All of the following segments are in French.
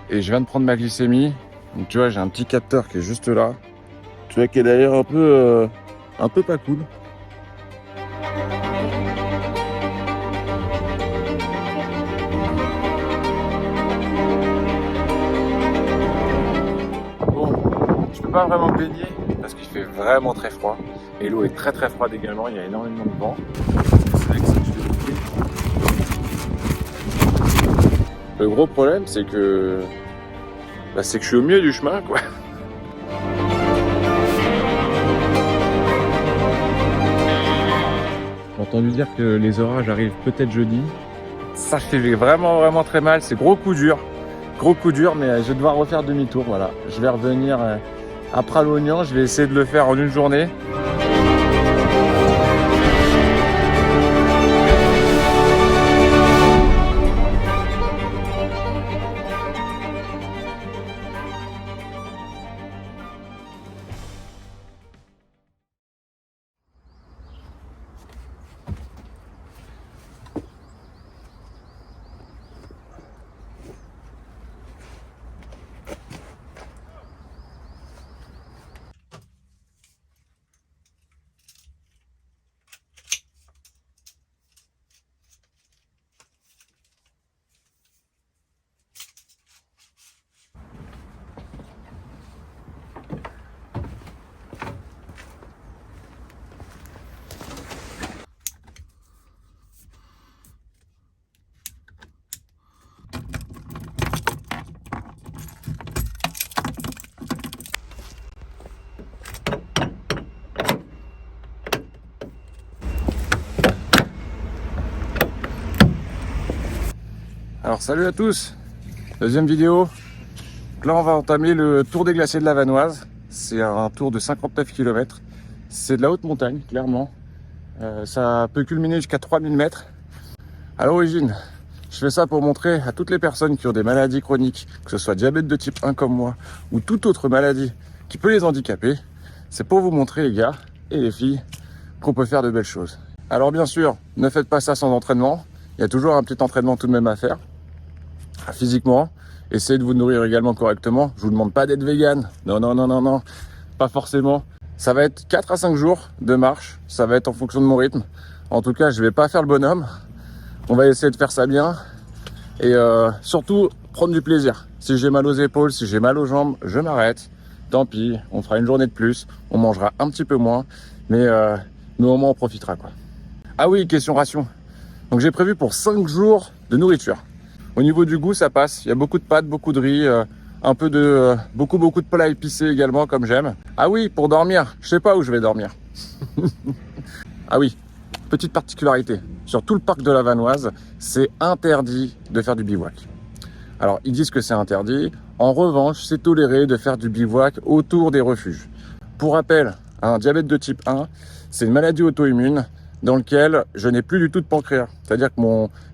et je viens de prendre ma glycémie. Donc tu vois, j'ai un petit capteur qui est juste là. Tu vois qu'il a l'air un peu pas cool. Bon, je peux pas vraiment me baigner parce qu'il fait vraiment très froid. Et l'eau est très très froide également, il y a énormément de vent. C'est vrai que si je fais pied. Le gros problème, c'est que je suis au milieu du chemin, quoi. J'ai entendu dire que les orages arrivent peut-être jeudi. Ça fait vraiment très mal, c'est gros coup dur, mais je vais devoir refaire demi-tour, voilà. Je vais revenir à Pralognan, je vais essayer de le faire en une journée. Alors salut à tous, deuxième vidéo. Donc là on va entamer le tour des glaciers de la Vanoise. C'est un tour de 59 km. C'est de la haute montagne, clairement. Ça peut culminer jusqu'à 3000 mètres. À l'origine, je fais ça pour montrer à toutes les personnes qui ont des maladies chroniques, que ce soit diabète de type 1 comme moi, ou toute autre maladie qui peut les handicaper. C'est pour vous montrer, les gars et les filles, qu'on peut faire de belles choses. Alors bien sûr, ne faites pas ça sans entraînement. Il y a toujours un petit entraînement tout de même à faire. Physiquement, essayez de vous nourrir également correctement. Je vous demande pas d'être vegan. Non, pas forcément. Ça va être 4 à 5 jours de marche. Ça va être en fonction de mon rythme. En tout cas, je vais pas faire le bonhomme. On va essayer de faire ça bien. Et surtout, prendre du plaisir. Si j'ai mal aux épaules, si j'ai mal aux jambes, je m'arrête. Tant pis, on fera une journée de plus. On mangera un petit peu moins. Mais au moins, on profitera, quoi. Ah oui, question ration. Donc j'ai prévu pour 5 jours de nourriture. Au niveau du goût, ça passe. Il y a beaucoup de pâtes, beaucoup de riz, un peu de beaucoup de plats épicés également, comme j'aime. Ah oui, pour dormir, je sais pas où je vais dormir. Ah oui, petite particularité. Sur tout le parc de la Vanoise, c'est interdit de faire du bivouac. Alors, ils disent que c'est interdit. En revanche, c'est toléré de faire du bivouac autour des refuges. Pour rappel, un diabète de type 1, c'est une maladie auto-immune dans lequel je n'ai plus du tout de pancréas. C'est-à-dire que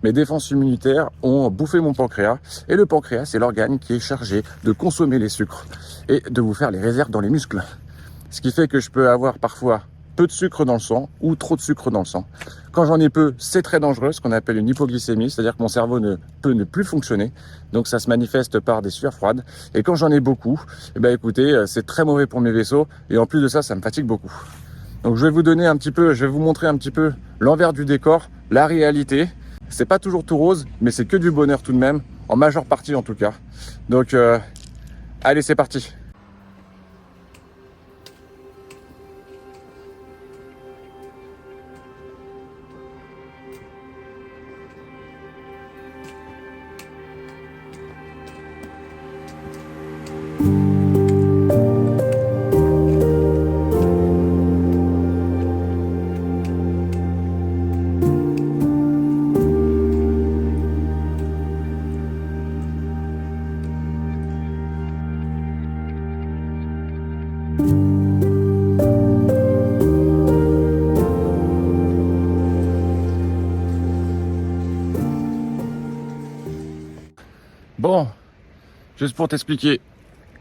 mes défenses immunitaires ont bouffé mon pancréas. Et le pancréas, c'est l'organe qui est chargé de consommer les sucres et de vous faire les réserves dans les muscles. Ce qui fait que je peux avoir parfois peu de sucre dans le sang ou trop de sucre dans le sang. Quand j'en ai peu, c'est très dangereux, ce qu'on appelle une hypoglycémie, c'est-à-dire que mon cerveau peut ne plus fonctionner. Donc ça se manifeste par des sueurs froides. Et quand j'en ai beaucoup, eh ben écoutez, c'est très mauvais pour mes vaisseaux. Et en plus de ça, ça me fatigue beaucoup. Donc je vais vous montrer un petit peu l'envers du décor, la réalité. C'est pas toujours tout rose, mais c'est que du bonheur tout de même, en majeure partie en tout cas. Donc allez, c'est parti. Bon, juste pour t'expliquer,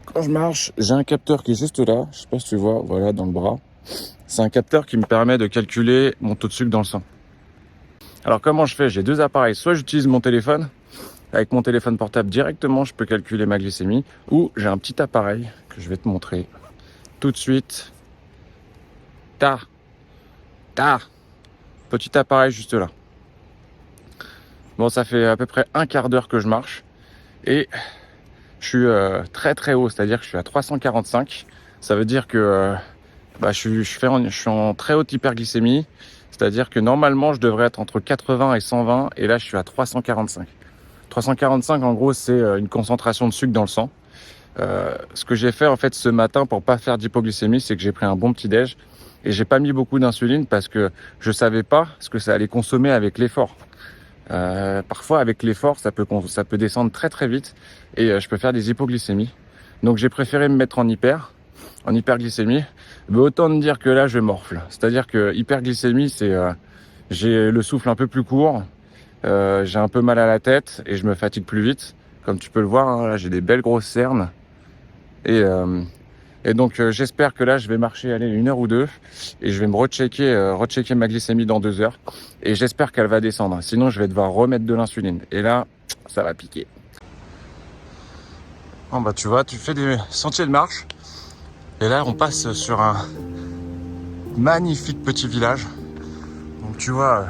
quand je marche, j'ai un capteur qui est juste là, je sais pas si tu vois, voilà, dans le bras. C'est un capteur qui me permet de calculer mon taux de sucre dans le sang. Alors comment je fais? J'ai deux appareils, soit j'utilise mon téléphone, avec mon téléphone portable directement, je peux calculer ma glycémie, ou j'ai un petit appareil que je vais te montrer tout de suite. Petit appareil juste là. Bon, ça fait à peu près un quart d'heure que je marche et je suis très très haut, c'est-à-dire que je suis à 345. Ça veut dire que je suis en très haute hyperglycémie, c'est-à-dire que normalement je devrais être entre 80 et 120 et là je suis à 345. 345 en gros c'est une concentration de sucre dans le sang. Ce que j'ai fait en fait ce matin pour pas faire d'hypoglycémie, c'est que j'ai pris un bon petit déj et j'ai pas mis beaucoup d'insuline parce que je savais pas ce que ça allait consommer avec l'effort. Parfois avec l'effort ça peut descendre très très vite et je peux faire des hypoglycémies. Donc j'ai préféré me mettre en hyperglycémie. Mais autant te dire que là je morfle. C'est-à-dire que hyperglycémie c'est j'ai le souffle un peu plus court, j'ai un peu mal à la tête et je me fatigue plus vite. Comme tu peux le voir, hein, là j'ai des belles grosses cernes. Et donc j'espère que là je vais marcher aller 1 heure ou 2 et je vais me rechecker ma glycémie dans 2 heures et j'espère qu'elle va descendre. Sinon je vais devoir remettre de l'insuline et là ça va piquer. Bon bah tu vois, tu fais des sentiers de marche et là on passe sur un magnifique petit village. Donc tu vois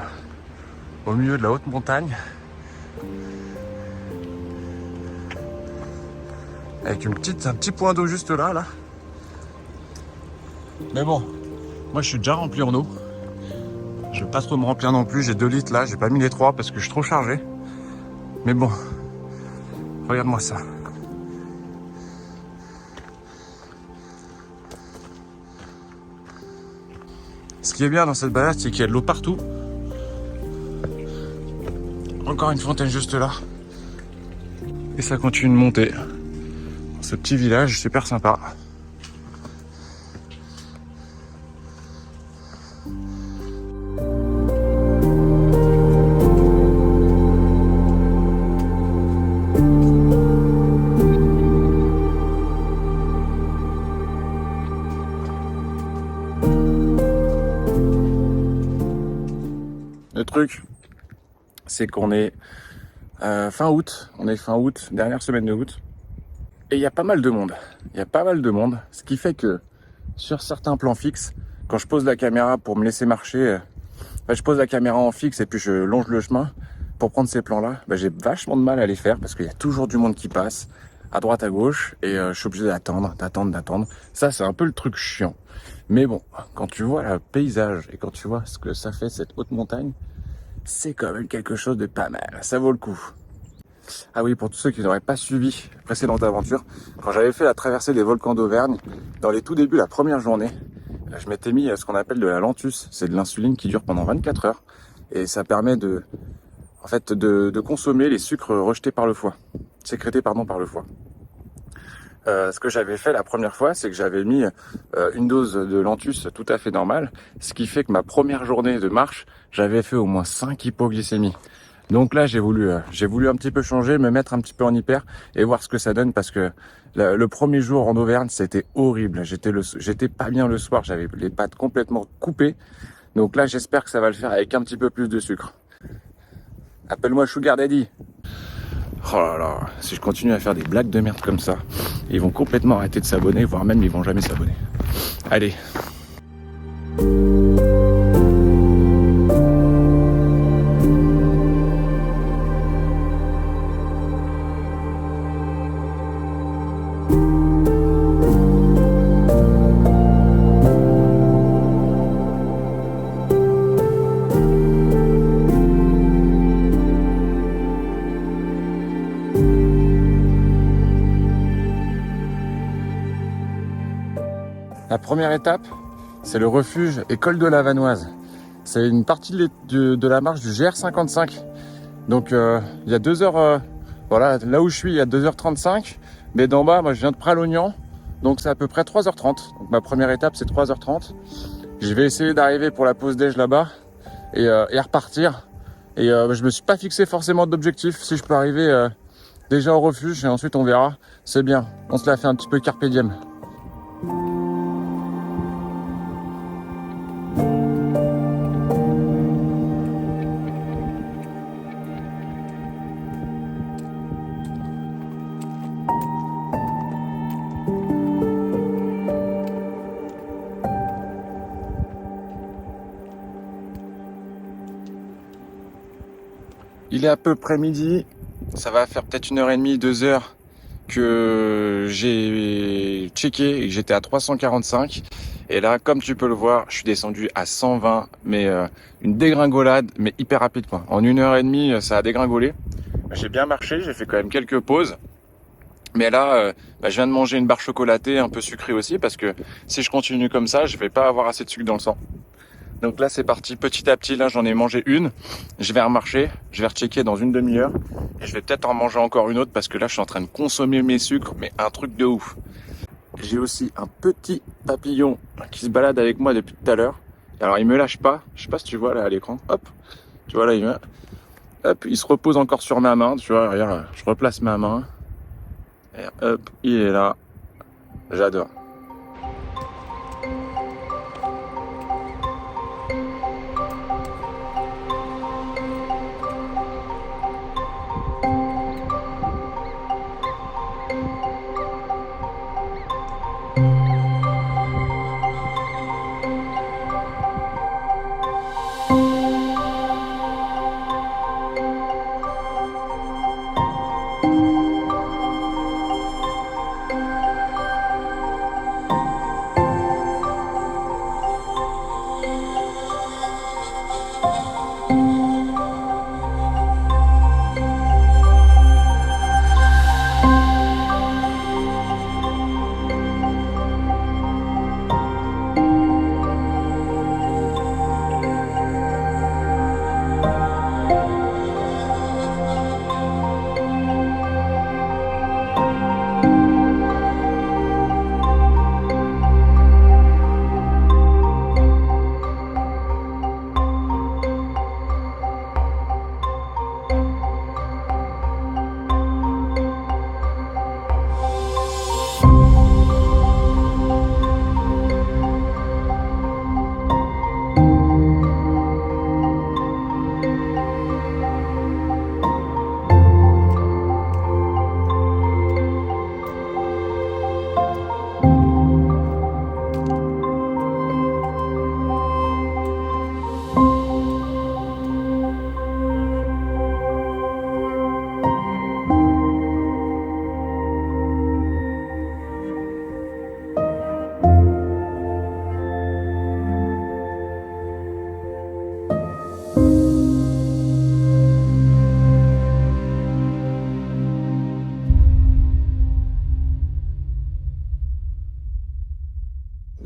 au milieu de la haute montagne avec un petit point d'eau juste là. Mais bon, moi je suis déjà rempli en eau. Je vais pas trop me remplir non plus, j'ai 2 litres là, j'ai pas mis les 3 parce que je suis trop chargé. Mais bon, regarde-moi ça. Ce qui est bien dans cette balade, c'est qu'il y a de l'eau partout. Encore une fontaine juste là. Et ça continue de monter. Ce petit village super sympa. Le truc, c'est qu'on est fin août, dernière semaine de août, et il y a pas mal de monde. Ce qui fait que sur certains plans fixes, quand je pose la caméra pour me laisser marcher, je pose la caméra en fixe et puis je longe le chemin pour prendre ces plans-là. J'ai vachement de mal à les faire parce qu'il y a toujours du monde qui passe à droite, à gauche, et je suis obligé d'attendre. Ça, c'est un peu le truc chiant. Mais bon, quand tu vois le paysage et quand tu vois ce que ça fait cette haute montagne, c'est quand même quelque chose de pas mal. Ça vaut le coup. Ah oui, pour tous ceux qui n'auraient pas suivi la précédente aventure, quand j'avais fait la traversée des volcans d'Auvergne, dans les tout débuts, la première journée, je m'étais mis ce qu'on appelle de la Lantus. C'est de l'insuline qui dure pendant 24 heures et ça permet de consommer les sucres rejetés par le foie, sécrétés par le foie. Ce que j'avais fait la première fois, c'est que j'avais mis une dose de Lantus tout à fait normale, ce qui fait que ma première journée de marche, j'avais fait au moins 5 hypoglycémies. Donc là, j'ai voulu un petit peu changer, me mettre un petit peu en hyper et voir ce que ça donne parce que le premier jour en Auvergne, c'était horrible. J'étais pas bien le soir, j'avais les pattes complètement coupées. Donc là, j'espère que ça va le faire avec un petit peu plus de sucre. Appelle-moi Sugar Daddy. Oh là là, si je continue à faire des blagues de merde comme ça, ils vont complètement arrêter de s'abonner, voire même ils vont jamais s'abonner. Allez. La première étape, c'est le refuge École de la Vanoise. C'est une partie de la marche du GR55. Donc il y a 2 heures, voilà, là où je suis, il y a 2h35. Mais d'en bas, moi je viens de Pralognan, donc c'est à peu près 3h30. Donc ma première étape, c'est 3h30. Je vais essayer d'arriver pour la pause déj là-bas et repartir. Et je me suis pas fixé forcément d'objectif. Si je peux arriver déjà au refuge et ensuite on verra, c'est bien. On se la fait un petit peu carpe diem. Il est à peu près midi. Ça va faire peut-être 1h30, 2 heures que j'ai checké et que j'étais à 345. Et là, comme tu peux le voir, je suis descendu à 120, mais une dégringolade, mais hyper rapide quoi. En 1h30, ça a dégringolé. J'ai bien marché, j'ai fait quand même quelques pauses. Mais là, je viens de manger une barre chocolatée un peu sucrée aussi, parce que si je continue comme ça, je vais pas avoir assez de sucre dans le sang. Donc là, c'est parti petit à petit. Là, j'en ai mangé une. Je vais remarcher, je vais rechecker dans une demi-heure. Et je vais peut-être en manger encore une autre, parce que là, je suis en train de consommer mes sucres, mais un truc de ouf. J'ai aussi un petit papillon qui se balade avec moi depuis tout à l'heure. Alors, il me lâche pas. Je sais pas si tu vois là à l'écran. Hop, tu vois là, hop, il se repose encore sur ma main. Tu vois, regarde, je replace ma main. Et hop, il est là. J'adore.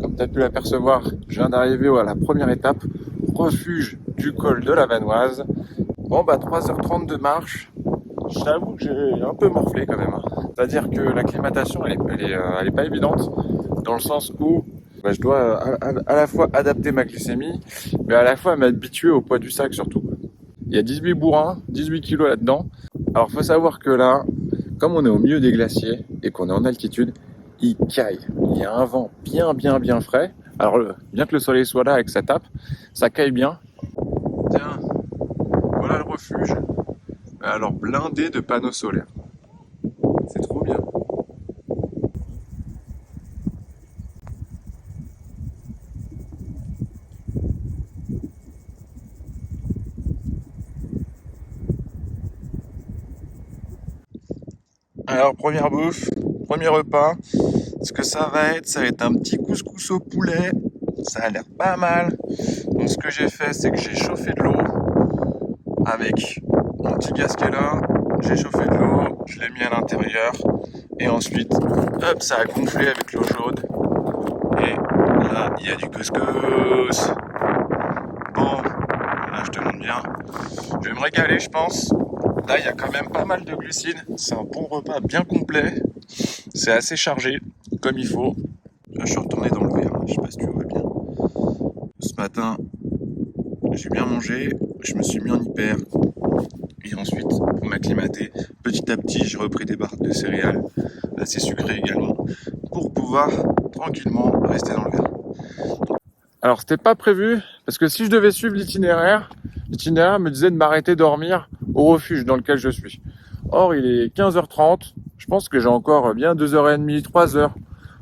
Comme tu as pu l'apercevoir, je viens d'arriver à la première étape, refuge du col de la Vanoise. Bon 3h30 de marche, je t'avoue que j'ai un peu morflé quand même. C'est-à-dire que l'acclimatation elle est pas évidente, dans le sens où je dois à la fois adapter ma glycémie, mais à la fois m'habituer au poids du sac surtout. Il y a 18 bourrins, 18 kilos là-dedans. Alors faut savoir que là, comme on est au milieu des glaciers et qu'on est en altitude, il caille. Il y a un vent bien frais. Alors bien que le soleil soit là et que ça tape, ça caille bien. Tiens, voilà le refuge. Alors blindé de panneaux solaires. C'est trop bien. Alors première bouffe, premier repas. Ce que ça va être un petit couscous au poulet. Ça a l'air pas mal. Donc ce que j'ai fait, c'est que j'ai chauffé de l'eau avec mon petit gaz qui est là. J'ai chauffé de l'eau, je l'ai mis à l'intérieur. Et ensuite, hop, ça a gonflé avec l'eau chaude. Et là, il y a du couscous. Bon, là je te montre bien. Je vais me régaler, je pense. Là, il y a quand même pas mal de glucides. C'est un bon repas bien complet. C'est assez chargé, comme il faut. Là, je suis retourné dans le verre. Je sais pas si tu vois bien. Ce matin, j'ai bien mangé. Je me suis mis en hyper. Et ensuite, pour m'acclimater, petit à petit, j'ai repris des barres de céréales, assez sucrées également, pour pouvoir tranquillement rester dans le verre. Alors, c'était pas prévu, parce que si je devais suivre l'itinéraire me disait de m'arrêter dormir au refuge dans lequel je suis. Or, il est 15h30. Je pense que j'ai encore bien 2h30, 3h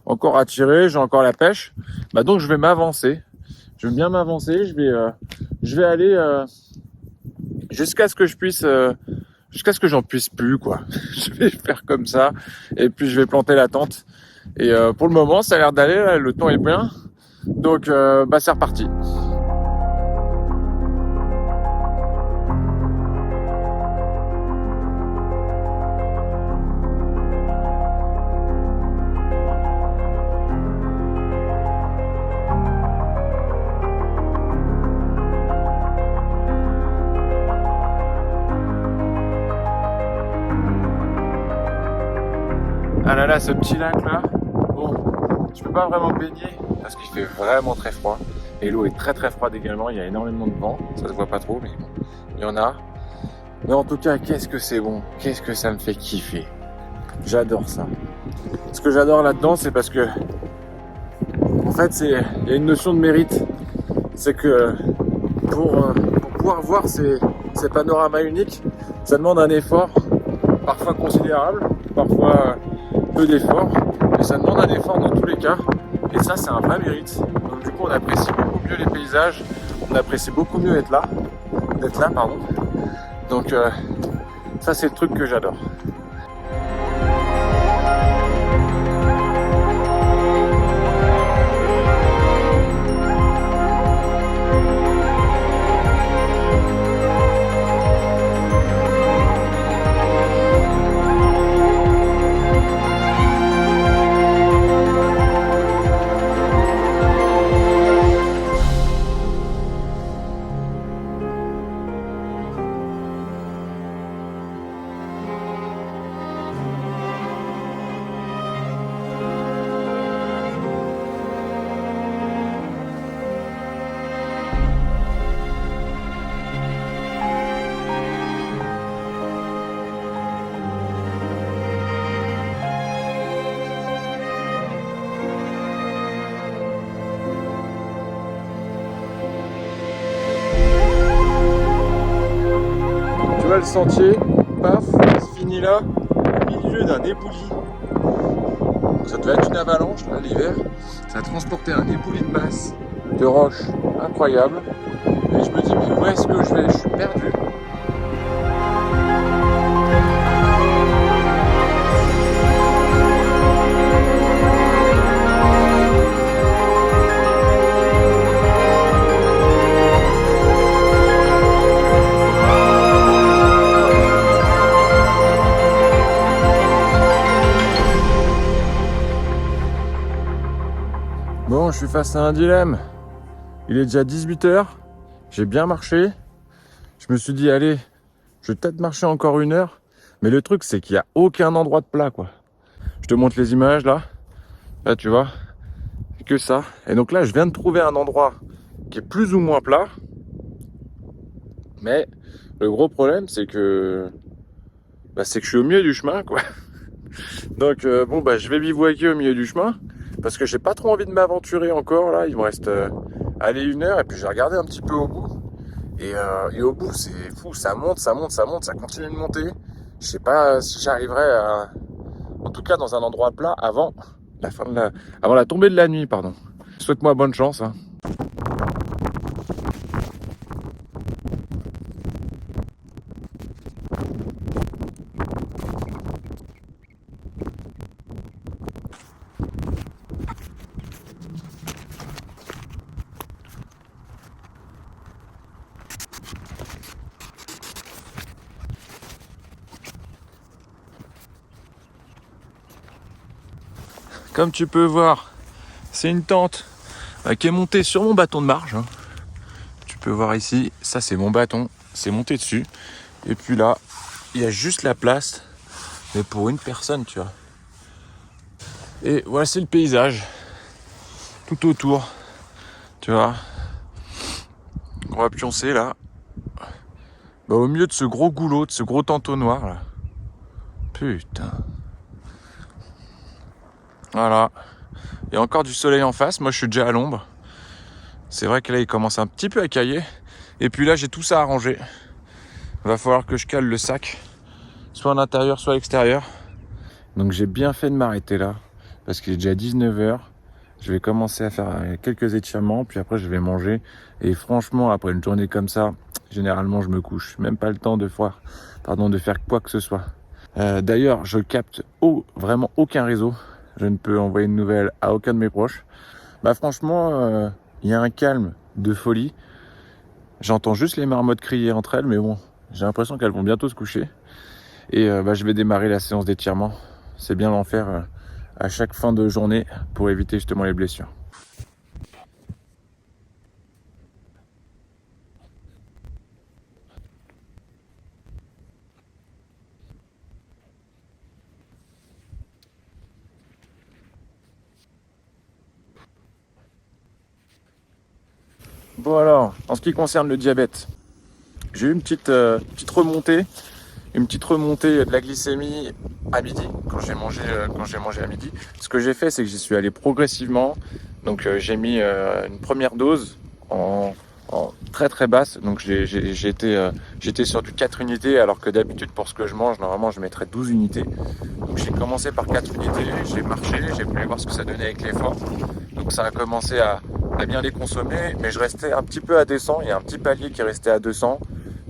encore à tirer. J'ai encore la pêche. Donc, je vais m'avancer. Je vais bien m'avancer. Je vais jusqu'à ce que jusqu'à ce que j'en puisse plus, quoi. Je vais faire comme ça, et puis je vais planter la tente. Et pour le moment, ça a l'air d'aller, là, le temps est bien. Donc, c'est reparti. Ah là là, ce petit lac là, bon, je peux pas vraiment me baigner parce qu'il fait vraiment très froid. Et l'eau est très très froide également, il y a énormément de vent, ça se voit pas trop, mais bon, il y en a. Mais en tout cas, qu'est-ce que c'est bon, qu'est-ce que ça me fait kiffer. J'adore ça. Ce que j'adore là-dedans, c'est parce que, en fait, il y a une notion de mérite. C'est que pour pouvoir voir ces panoramas uniques, ça demande un effort, parfois considérable, parfois peu d'effort, mais ça demande un effort dans tous les cas, et ça c'est un vrai mérite. Donc du coup on apprécie beaucoup mieux les paysages, on apprécie beaucoup mieux d'être là, pardon. Donc ça c'est le truc que j'adore. Tu vois le sentier, paf, il se finit là, au milieu d'un éboulis. Ça devait être une avalanche là l'hiver. Ça a transporté un éboulis de masse, de roches incroyable. Et je me dis mais où est-ce que je vais? Je suis perdu. Bon, je suis face à un dilemme. Il est déjà 18h, j'ai bien marché. Je me suis dit, allez, je vais peut-être marcher encore 1 heure. Mais le truc, c'est qu'il n'y a aucun endroit de plat, quoi. Je te montre les images, là. Là, tu vois, que ça. Et donc là, je viens de trouver un endroit qui est plus ou moins plat. Mais le gros problème, c'est que je suis au milieu du chemin, quoi. Donc, je vais bivouaquer au milieu du chemin. Parce que j'ai pas trop envie de m'aventurer encore là, il me reste 1 heure et puis j'ai regardé un petit peu au bout et au bout c'est fou, ça monte, ça continue de monter. Je sais pas si j'arriverai en tout cas dans un endroit plat avant avant la tombée de la nuit, pardon. Souhaite-moi bonne chance, hein. Comme tu peux voir, c'est une tente qui est montée sur mon bâton de marche, hein. Tu peux voir ici, ça c'est mon bâton, c'est monté dessus. Et puis là, il y a juste la place, mais pour une personne, tu vois. Et voilà, c'est le paysage, tout autour, tu vois. On va pioncer là, au milieu de ce gros goulot, de ce gros entonnoir là. Putain. Voilà. Il y a encore du soleil en face, moi je suis déjà à l'ombre. C'est vrai que là il commence un petit peu à cailler. Et puis là j'ai tout ça arrangé. Il va falloir que je cale le sac, soit à l'intérieur, soit à l'extérieur. Donc j'ai bien fait de m'arrêter là, parce qu'il est déjà 19h. Je vais commencer à faire quelques étirements, puis après je vais manger. Et franchement, après une journée comme ça, généralement je me couche. Même pas le temps de faire quoi que ce soit. D'ailleurs, je capte vraiment aucun réseau. Je ne peux envoyer de nouvelles à aucun de mes proches. Bah franchement, il y a un calme de folie. J'entends juste les marmottes crier entre elles, mais bon, j'ai l'impression qu'elles vont bientôt se coucher. Et je vais démarrer la séance d'étirement. C'est bien d'en faire à chaque fin de journée pour éviter justement les blessures. Bon alors, en ce qui concerne le diabète, j'ai eu une petite remontée de la glycémie à midi, quand j'ai mangé à midi. Ce que j'ai fait, c'est que j'y suis allé progressivement. Donc j'ai mis une première dose en très très basse. Donc j'étais sur du 4 unités, alors que d'habitude pour ce que je mange, normalement je mettrais 12 unités. Donc j'ai commencé par 4 unités, j'ai marché, j'ai voulu voir ce que ça donnait avec l'effort. Donc ça a commencé à bien les consommer, mais je restais un petit peu à 200. Il y a un petit palier qui restait à 200.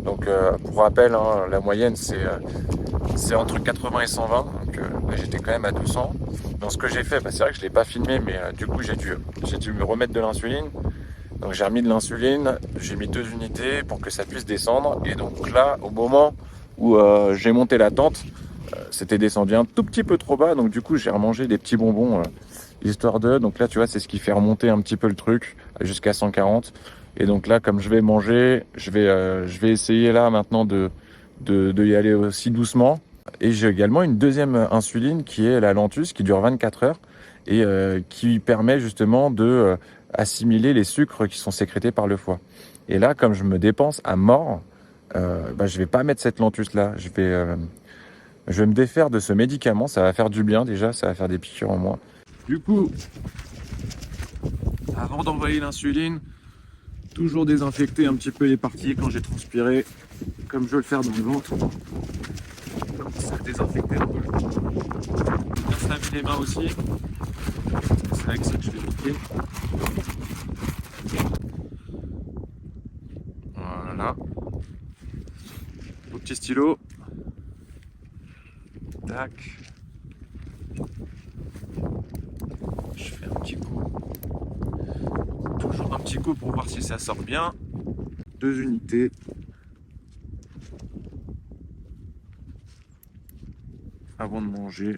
Donc pour rappel, la moyenne c'est entre 80 et 120. Donc là j'étais quand même à 200. Donc ce que j'ai fait, c'est vrai que je ne l'ai pas filmé, mais du coup j'ai dû me remettre de l'insuline. Donc j'ai remis de l'insuline, j'ai mis 2 unités pour que ça puisse descendre. Et donc là, au moment où j'ai monté la tente, c'était descendu un tout petit peu trop bas. Donc du coup j'ai remangé des petits bonbons histoire de. Donc là tu vois, c'est ce qui fait remonter un petit peu le truc jusqu'à 140. Et donc là, comme je vais manger, je vais essayer là maintenant de y aller aussi doucement. Et j'ai également une deuxième insuline qui est la Lantus, qui dure 24 heures et qui permet justement de assimiler les sucres qui sont sécrétés par le foie. Et là, comme je me dépense à mort, je vais pas mettre cette Lantus là. Je vais me défaire de ce médicament. Ça va faire du bien déjà, ça va faire des piqûres en moins. Du coup, avant d'envoyer l'insuline, toujours désinfecter un petit peu les parties quand j'ai transpiré, comme je veux le faire dans le ventre. Comme ça, désinfecter un peu. Bien se laver les mains aussi. C'est avec ça que je vais piquer. Voilà. Au petit stylo. Tac. Je fais un petit coup. Toujours un petit coup pour voir si ça sort bien. 2 unités. Avant de manger.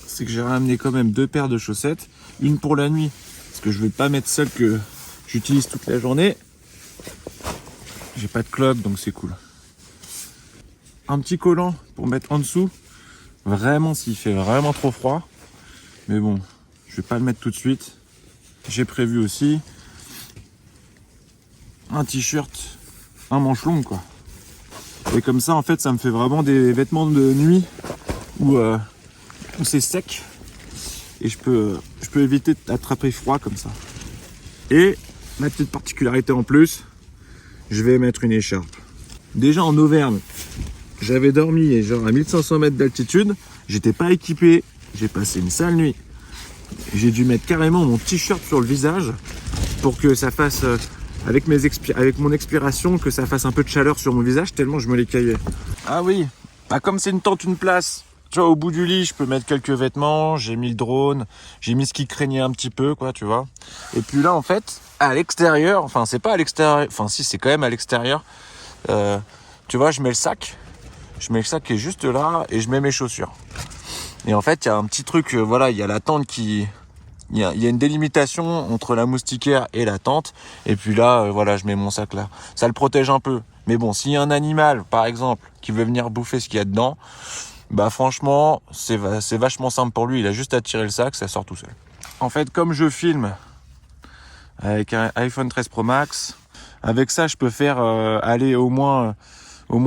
C'est que j'ai ramené quand même 2 paires de chaussettes. Une pour la nuit, parce que je vais pas mettre celle que j'utilise toute la journée. J'ai pas de clope, donc c'est cool. Un petit collant pour mettre en dessous. Vraiment s'il fait vraiment trop froid. Mais bon, je vais pas le mettre tout de suite. J'ai prévu aussi un t-shirt, un manche longue quoi. Et comme ça en fait ça me fait vraiment des vêtements de nuit où c'est sec. Et je peux éviter d'attraper froid comme ça. Et ma petite particularité en plus, je vais mettre une écharpe. Déjà en Auvergne, j'avais dormi genre à 1500 mètres d'altitude. J'étais pas équipé. J'ai passé une sale nuit. J'ai dû mettre carrément mon t-shirt sur le visage pour que ça fasse, avec mon expiration, que ça fasse un peu de chaleur sur mon visage tellement je me les caillais. Ah oui, comme c'est une tente, une place. Tu vois, au bout du lit, je peux mettre quelques vêtements. J'ai mis le drone, j'ai mis ce qui craignait un petit peu, quoi, tu vois. Et puis là, en fait, à l'extérieur, enfin, c'est pas à l'extérieur, enfin, si, c'est quand même à l'extérieur. Tu vois, je mets le sac qui est juste là et je mets mes chaussures. Et en fait, il y a un petit truc, voilà, il y a la tente il y a une délimitation entre la moustiquaire et la tente. Et puis là, voilà, je mets mon sac là. Ça le protège un peu. Mais bon, s'il y a un animal, par exemple, qui veut venir bouffer ce qu'il y a dedans, franchement, c'est vachement simple pour lui. Il a juste à tirer le sac, ça sort tout seul. En fait, comme je filme avec un iPhone 13 Pro Max, avec ça, je peux faire aller au moins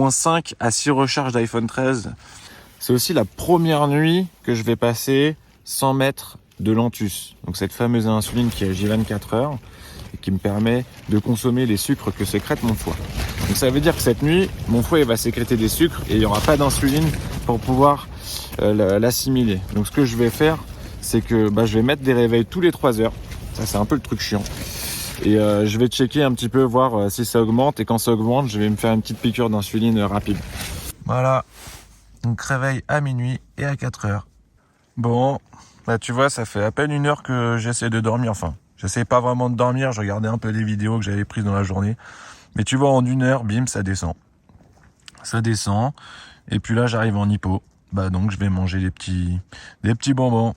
5 à 6 recharges d'iPhone 13. C'est aussi la première nuit que je vais passer sans mettre de Lantus. Donc cette fameuse insuline qui agit 24 heures et qui me permet de consommer les sucres que sécrète mon foie. Donc ça veut dire que cette nuit, mon foie il va sécréter des sucres et il n'y aura pas d'insuline pour pouvoir l'assimiler. Donc ce que je vais faire, c'est que je vais mettre des réveils tous les 3 heures. Ça, c'est un peu le truc chiant. Et je vais checker un petit peu, voir si ça augmente. Et quand ça augmente, je vais me faire une petite piqûre d'insuline rapide. Voilà. Donc réveil à minuit et à 4 heures. Bon, bah tu vois, ça fait à peine 1 heure que j'essaie de dormir. Enfin, j'essaie pas vraiment de dormir. Je regardais un peu les vidéos que j'avais prises dans la journée. Mais tu vois, en 1 heure, bim, ça descend. Ça descend. Et puis là, j'arrive en hypo. Bah donc, je vais manger des petits bonbons.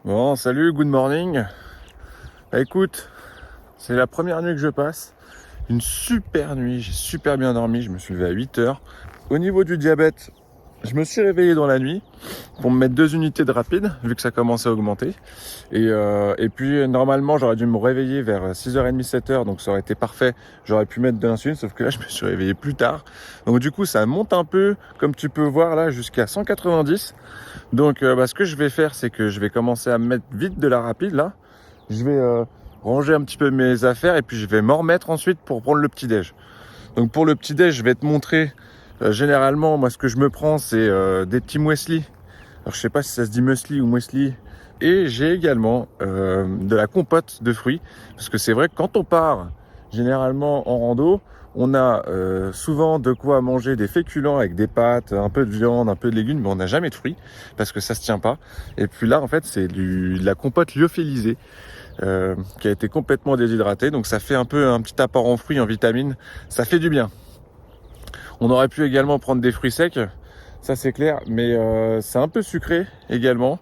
Bon, salut, good morning. Bah écoute, c'est la première nuit que je passe. Une super nuit, j'ai super bien dormi, je me suis levé à 8 heures. Au niveau du diabète, je me suis réveillé dans la nuit pour me mettre 2 unités de rapide, vu que ça commençait à augmenter. Et puis normalement, j'aurais dû me réveiller vers 6h30, 7h, donc ça aurait été parfait. J'aurais pu mettre de l'insuline, sauf que là, je me suis réveillé plus tard. Donc du coup, ça monte un peu, comme tu peux voir là, jusqu'à 190. Donc ce que je vais faire, c'est que je vais commencer à mettre vite de la rapide là. Je vais ranger un petit peu mes affaires et puis je vais m'en remettre ensuite pour prendre le petit-déj. Donc pour le petit-déj, je vais te montrer généralement, moi ce que je me prends, c'est des petits muesli. Alors je sais pas si ça se dit muesli ou muesli. Et j'ai également de la compote de fruits. Parce que c'est vrai que quand on part généralement en rando, on a souvent de quoi manger des féculents avec des pâtes, un peu de viande, un peu de légumes, mais on n'a jamais de fruits parce que ça se tient pas. Et puis là, en fait, c'est de la compote lyophilisée qui a été complètement déshydratée. Donc ça fait un peu un petit apport en fruits, en vitamines. Ça fait du bien. On aurait pu également prendre des fruits secs, ça c'est clair, mais c'est un peu sucré également.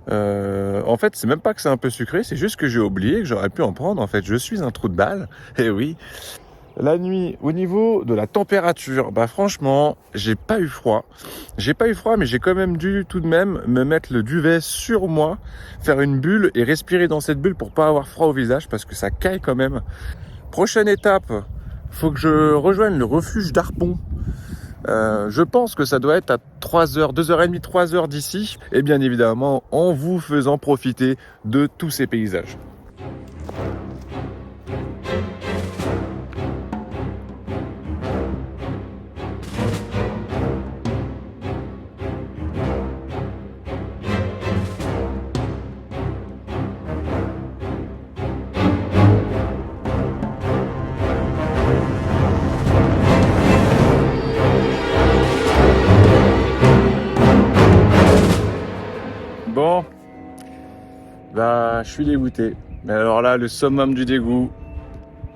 En fait, c'est même pas que c'est un peu sucré, c'est juste que j'ai oublié que j'aurais pu en prendre. En fait, je suis un trou de balle. Et oui. La nuit, au niveau de la température, bah franchement, j'ai pas eu froid. J'ai pas eu froid, mais j'ai quand même dû tout de même me mettre le duvet sur moi, faire une bulle et respirer dans cette bulle pour pas avoir froid au visage parce que ça caille quand même. Prochaine étape, faut que je rejoigne le refuge d'Arpon. Je pense que ça doit être à 3h, 2h30, 3h d'ici. Et bien évidemment, en vous faisant profiter de tous ces paysages. Bon, bah, je suis dégoûté. Mais alors là, le summum du dégoût.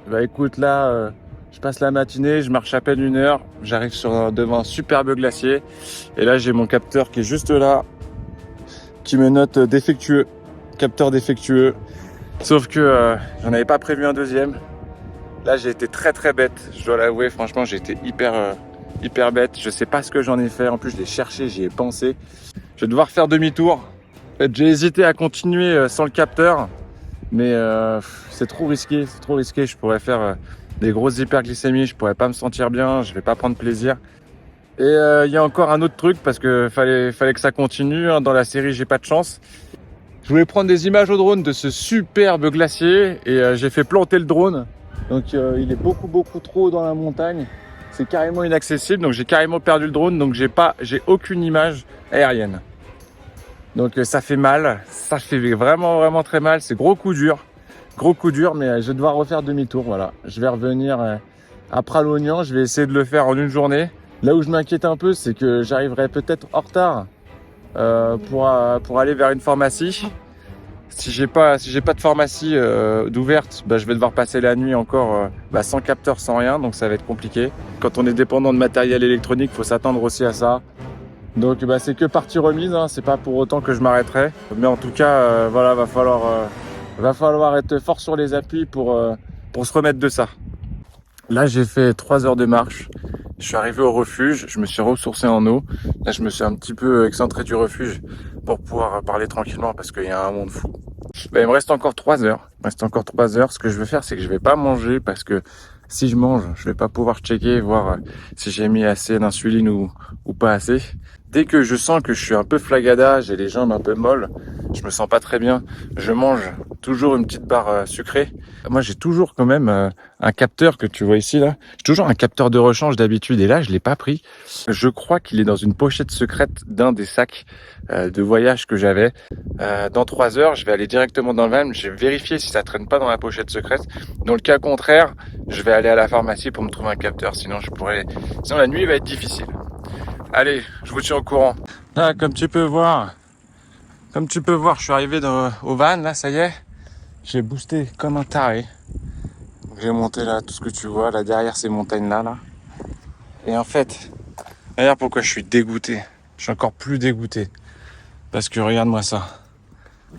Bah écoute, là, je passe la matinée, je marche à peine 1 heure, j'arrive devant un superbe glacier. Et là, j'ai mon capteur qui est juste là, qui me note défectueux. capteur défectueux. Sauf que j'en avais pas prévu un deuxième. Là, j'ai été très bête, je dois l'avouer. Franchement, j'ai été hyper bête. Je sais pas ce que j'en ai fait. En plus, je l'ai cherché, j'y ai pensé. Je vais devoir faire demi-tour. En fait, j'ai hésité à continuer sans le capteur. Mais c'est trop risqué, Je pourrais faire des grosses hyperglycémies, je pourrais pas me sentir bien, je vais pas prendre plaisir. Et il y a encore un autre truc parce que fallait que ça continue. Hein. Dans la série, j'ai pas de chance. Je voulais prendre des images au drone de ce superbe glacier et j'ai fait planter le drone. Donc il est beaucoup trop haut dans la montagne. C'est carrément inaccessible, donc j'ai carrément perdu le drone, donc j'ai aucune image aérienne. Donc ça fait mal, ça fait vraiment très mal, c'est gros coup dur, mais je vais devoir refaire demi-tour, voilà. Je vais revenir à Pralognan, je vais essayer de le faire en une journée. Là où je m'inquiète un peu, c'est que j'arriverai peut-être en retard pour aller vers une pharmacie. Si j'ai pas de pharmacie d'ouverte, bah, je vais devoir passer la nuit encore sans capteur, sans rien, donc ça va être compliqué. Quand on est dépendant de matériel électronique, il faut s'attendre aussi à ça. Donc bah, c'est que partie remise, hein, c'est pas pour autant que je m'arrêterai. Mais en tout cas, voilà, va falloir être fort sur les appuis pour se remettre de ça. Là, j'ai fait 3 heures de marche. Je suis arrivé au refuge, je me suis ressourcé en eau. Là, je me suis un petit peu excentré du refuge pour pouvoir parler tranquillement parce qu'il y a un monde fou. Bah, il me reste encore 3 heures. Ce que je vais faire, c'est que je vais pas manger parce que si je mange, je vais pas pouvoir checker, voir si j'ai mis assez d'insuline ou pas assez. Dès que je sens que je suis un peu flagada, j'ai les jambes un peu molles, je me sens pas très bien, je mange toujours une petite barre sucrée. Moi, j'ai toujours quand même un capteur que tu vois ici là. J'ai toujours un capteur de rechange d'habitude et là, je l'ai pas pris. Je crois qu'il est dans une pochette secrète d'un des sacs de voyage que j'avais. Dans 3 heures, je vais aller directement dans le van. Je vais vérifier si ça traîne pas dans la pochette secrète. Dans le cas contraire, je vais aller à la pharmacie pour me trouver un capteur. Sinon la nuit va être difficile. Allez, je vous tiens au courant. Là, comme tu peux voir, je suis arrivé au van, là, ça y est. J'ai boosté comme un taré. J'ai monté là, tout ce que tu vois, là, derrière ces montagnes-là, là. Et en fait, regarde pourquoi je suis dégoûté. Je suis encore plus dégoûté. Parce que regarde-moi ça.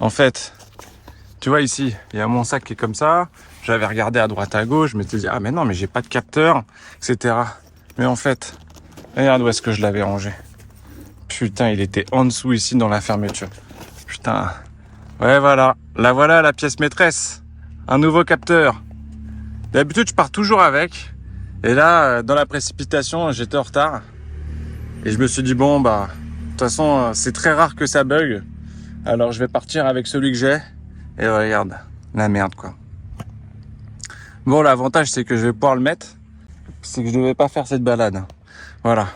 En fait, tu vois ici, il y a mon sac qui est comme ça. J'avais regardé à droite à gauche, je m'étais dit, ah mais non, mais j'ai pas de capteur, etc. Mais en fait, regarde où est-ce que je l'avais rangé. Putain, il était en dessous ici dans la fermeture. Putain. Ouais, voilà. Là, voilà la pièce maîtresse. Un nouveau capteur. D'habitude, je pars toujours avec. Et là, dans la précipitation, j'étais en retard. Et je me suis dit, bon, bah, de toute façon, c'est très rare que ça bug. Alors, je vais partir avec celui que j'ai. Et regarde, la merde, quoi. Bon, l'avantage, c'est que je vais pouvoir le mettre. C'est que je ne devais pas faire cette balade. Voilà.